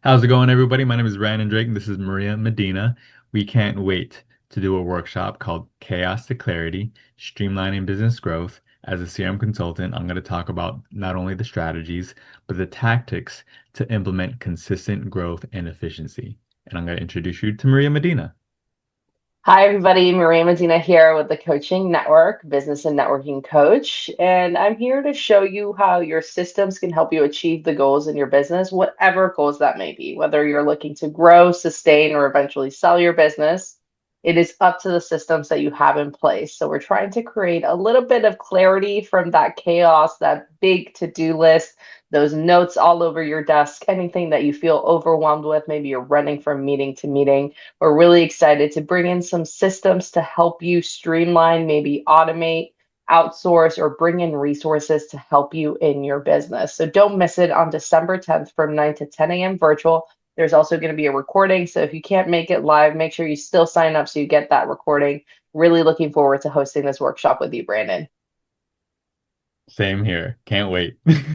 How's it going, everybody? My name is Brandon Drake, and this is Maria Medina. We can't wait to do a workshop called Chaos to Clarity, Streamlining Business Growth. As a CRM consultant, I'm going to talk about not only the strategies, but the tactics to implement consistent growth and efficiency. And I'm going to introduce you to Maria Medina. Hi, everybody. Maria Medina here with the Coaching Network, business and networking coach. And I'm here to show you how your systems can help you achieve the goals in your business, whatever goals that may be, whether you're looking to grow, sustain, or eventually sell your business. It is up to the systems that you have in place. So we're trying to create a little bit of clarity from that chaos, that big to-do list, those notes all over your desk, anything that you feel overwhelmed with. Maybe you're running from meeting to meeting. We're really excited to bring in some systems to help you streamline, maybe automate, outsource, or bring in resources to help you in your business. So don't miss it on December 10th from 9 to 10 a.m. virtual. There's also going to be a recording. So if you can't make it live, make sure you still sign up so you get that recording. Really looking forward to hosting this workshop with you, Brandon. Same here. Can't wait.